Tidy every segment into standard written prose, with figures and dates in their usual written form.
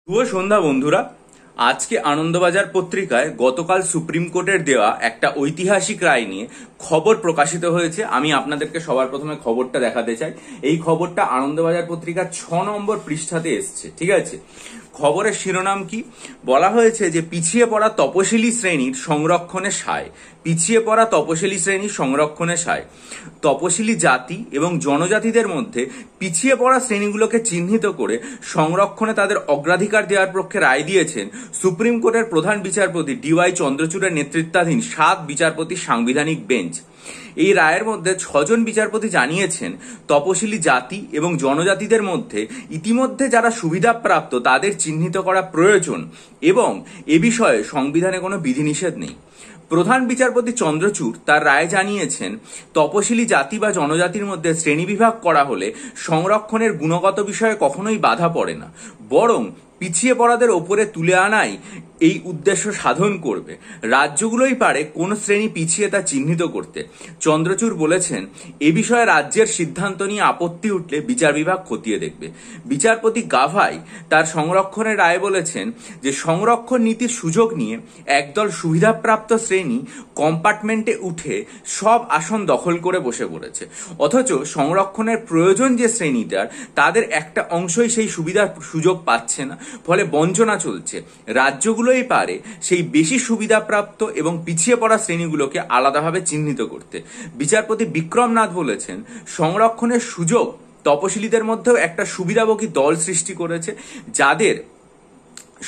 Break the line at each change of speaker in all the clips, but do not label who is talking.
শুভ সন্ধ্যা বন্ধুরা। আজকে আনন্দবাজার পত্রিকায় গতকাল সুপ্রিম কোর্টের দেওয়া একটা ঐতিহাসিক রায় নিয়ে খবর প্রকাশিত হয়েছে। আমি আপনাদেরকে সবার প্রথমে খবরটা দেখাতে চাই। এই খবরটা আনন্দবাজার পত্রিকার 6 নম্বর পৃষ্ঠাতে এসছে, ঠিক আছে। খবরের শিরোনাম কি বলা হয়েছে যে পিছিয়ে পড়া তপশিলি শ্রেণীর সংরক্ষণে সায়। পিছিয়ে পড়া তপশিলি শ্রেণীর সংরক্ষণে সায়। তপশিলি জাতি এবং জনজাতিদের মধ্যে পিছিয়ে পড়া শ্রেণীগুলোকে চিহ্নিত করে সংরক্ষণে তাদের অগ্রাধিকার দেওয়ার পক্ষে রায় দিয়েছেন সুপ্রিম কোর্টের প্রধান বিচারপতি DY চন্দ্রচূড়ের নেতৃত্বাধীন 7 বিচারপতির সাংবিধানিক বেঞ্চ। এই রায়ের মধ্যে 6 জন বিচারপতি জানিয়েছেন তপশিলি জাতি এবং জনজাতিদের মধ্যে ইতিমধ্যে যারা সুবিধাপ্রাপ্ত তাদের চিহ্নিত করা প্রয়োজন এবং এ বিষয়ে সংবিধানে কোনো বিধিনিষেধ নেই। প্রধান বিচারপতি চন্দ্রচূড় তার রায়ে জানিয়েছেন তপশিলি জাতি বা জনজাতির মধ্যে শ্রেণীবিভাগ করা হলে সংরক্ষণের গুণগত বিষয়ে কখনোই বাধা পড়ে না, বরং পিছিয়ে পড়াদের ওপরে তুলে আনাই এই উদ্দেশ্য সাধন করবে। রাজ্যগুলোই পারে কোন শ্রেণী পিছিয়ে তা চিহ্নিত করতে। চন্দ্রচূড় বলেছেন এ বিষয়ে রাজ্যের সিদ্ধান্ত নিয়ে আপত্তি উঠলে বিচার বিভাগ খতিয়ে দেখবে। বিচারপতি গাভাই তার সংরক্ষণের রায়ে বলেছেন যে সংরক্ষণ নীতির সুযোগ নিয়ে একদল সুবিধাপ্রাপ্ত শ্রেণী কম্পার্টমেন্টে উঠে সব আসন দখল করে বসে পড়েছে, অথচ সংরক্ষণের প্রয়োজন যে শ্রেণীটার তাদের একটা অংশই সেই সুবিধার সুযোগ পাচ্ছে না, ফলে বঞ্চনা চলছে। রাজ্যগুলোই পারে সেই বেশি সুবিধাপ্রাপ্ত এবং পিছিয়ে পড়া শ্রেণীগুলোকে আলাদাভাবে চিহ্নিত করতে। বিচারপতি বিক্রমনাথ বলেছেন সংরক্ষণের সুযোগ তপশিলীদের মধ্যেও একটা সুবিধাভোগী দল সৃষ্টি করেছে, যাদের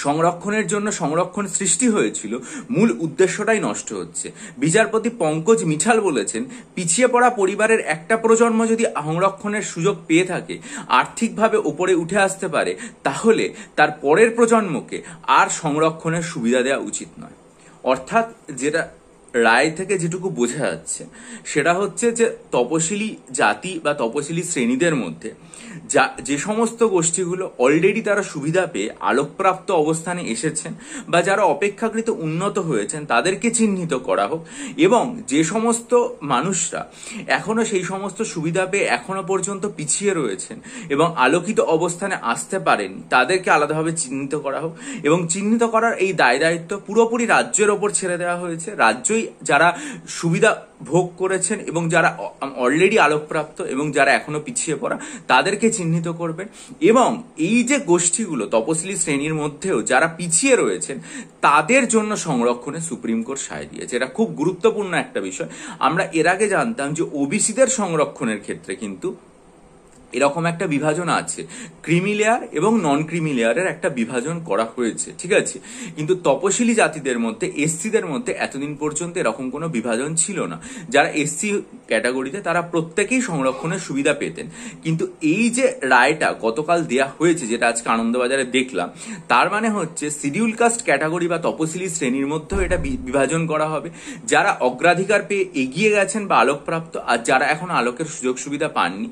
সংরক্ষণের জন্য সংরক্ষণ সৃষ্টি হয়েছিল মূল উদ্দেশ্যটাই নষ্ট হচ্ছে। বিচারপতি পঙ্কজ মিঠাল বলেছেন পিছিয়ে পড়া পরিবারের একটা প্রজন্ম যদি সংরক্ষণের সুযোগ পেয়ে থাকে, আর্থিকভাবে উপরে উঠে আসতে পারে, তাহলে তার পরের প্রজন্মকে আর সংরক্ষণের সুবিধা দেওয়া উচিত নয়। অর্থাৎ যেটা রায় থেকে যেটুকু বোঝা যাচ্ছে সেটা হচ্ছে যে তপশিলি জাতি বা তপশিলি শ্রেণীদের মধ্যে যে সমস্ত গোষ্ঠীগুলো অলরেডি তারা সুবিধা পেয়ে আলোকপ্রাপ্ত অবস্থানে এসেছেন বা যারা অপেক্ষাকৃত উন্নত হয়েছেন তাদেরকে চিহ্নিত করা হোক, এবং যে সমস্ত মানুষরা এখনো সেই সমস্ত সুবিধা পেয়ে এখনো পর্যন্ত পিছিয়ে রয়েছেন এবং আলোকিত অবস্থানে আসতে পারেনি তাদেরকে আলাদাভাবে চিহ্নিত করা হোক। এবং চিহ্নিত করার এই দায় দায়িত্ব পুরোপুরি রাজ্যের ওপর ছেড়ে দেওয়া হয়েছে। রাজ্যই যারা সুবিধা ভোগ করেছেন এবং যারা অলরেডি আলোকপ্রাপ্ত এবং যারা এখনো পিছিয়ে পড়া তাদেরকে চিহ্নিত করবেন। এবং এই যে গোষ্ঠীগুলো তপশিলি শ্রেণীর মধ্যেও যারা পিছিয়ে রয়েছেন তাদের জন্য সংরক্ষণে সুপ্রিম কোর্ট সায় দিয়েছে। এটা খুব গুরুত্বপূর্ণ একটা বিষয়। আমরা এর আগে জানতাম যে ওবিসিদের সংরক্ষণের ক্ষেত্রে কিন্তু এরকম একটা বিভাজন আছে, ক্রিমি লেয়ার এবং নন ক্রিমি লেয়ারের একটা বিভাজন করা হয়েছে, ঠিক আছে। কিন্তু তপশিলি জাতিদের মধ্যে এসসিদের মধ্যে এতদিন পর্যন্ত এরকম কোনো বিভাজন ছিল না। যারা এসসি ক্যাটাগরিতে তারা প্রত্যেকেই সংরক্ষণের সুবিধা পেতেন। কিন্তু এই যে রায়টা গতকাল দেয়া হয়েছে, যেটা আজকে আনন্দবাজারে দেখলাম, তার মানে হচ্ছে শিডিউল কাস্ট ক্যাটাগরি বা তপশিলি শ্রেণীর মধ্যেও এটা বিভাজন করা হবে। যারা অগ্রাধিকার পেয়ে এগিয়ে গেছেন বা আলোকপ্রাপ্ত, আর যারা এখন আলোকের সুযোগ সুবিধা পাননি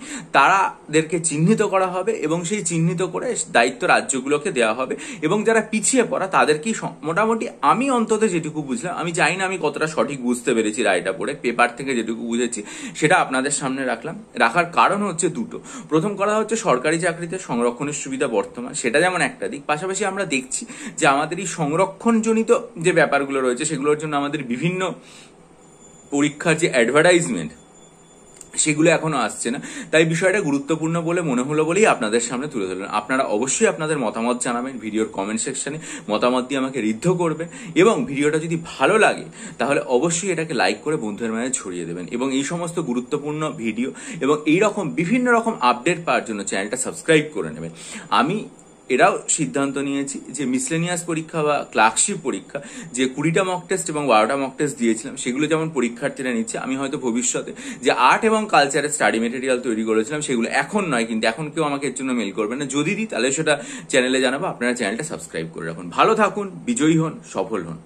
তাদেরকে চিহ্নিত করা হবে এবং সেই চিহ্নিত করে দায়িত্ব রাজ্যগুলোকে দেওয়া হবে। এবং যারা পিছিয়ে পড়া তাদেরকেই মোটামুটি, আমি অন্তত যেটুকু বুঝলাম, আমি জানি না আমি কতটা সঠিক বুঝতে পেরেছি রায়টা পড়ে, পেপার থেকে যেটুকু বুঝেছি সেটা আপনাদের সামনে রাখলাম। রাখার কারণ হচ্ছে দুটো। প্রথম কথা হচ্ছে সরকারি চাকরিতে সংরক্ষণের সুবিধা বর্তমান, সেটা যেমন একটা দিক, পাশাপাশি আমরা দেখছি যে আমাদের এই সংরক্ষণজনিত যে ব্যাপারগুলো রয়েছে সেগুলোর জন্য আমাদের বিভিন্ন পরীক্ষার যে অ্যাডভার্টাইজমেন্ট সেগুলো এখনো আসছে না। তাই বিষয়টা গুরুত্বপূর্ণ বলে মনে হলো বলেই আপনাদের সামনে তুলে ধরলেন। আপনারা অবশ্যই আপনাদের মতামত জানাবেন ভিডিওর কমেন্ট সেকশনে, মতামত দিয়ে আমাকে ঋদ্ধ করবেন। এবং ভিডিওটা যদি ভালো লাগে তাহলে অবশ্যই এটাকে লাইক করে বন্ধুদের মাঝে ছড়িয়ে দেবেন। এবং এই সমস্ত গুরুত্বপূর্ণ ভিডিও এবং এই রকম বিভিন্ন রকম আপডেট পাওয়ার জন্য চ্যানেলটা সাবস্ক্রাইব করে নেবেন। আমি এরাও সিদ্ধান্ত নিয়েছি যে মিসলেনিয়াস পরীক্ষা বা ক্লার্কশিপ পরীক্ষা, যে 20টা মক টেস্ট এবং 12টা মক টেস্ট দিয়েছিলাম, সেগুলো যেমন পরীক্ষার্থীরা নিচ্ছে, আমি হয়তো ভবিষ্যতে যে আর্ট এবং কালচারের স্টাডি মেটেরিয়াল তৈরি করেছিলাম সেগুলো এখন নয়, কিন্তু এখন কেউ আমাকে এর জন্য মেল করবে না। যদি দিই তাহলে সেটা চ্যানেলে জানাবো। আপনারা চ্যানেলটা সাবস্ক্রাইব করে রাখুন। ভালো থাকুন, বিজয়ী হন, সফল হন।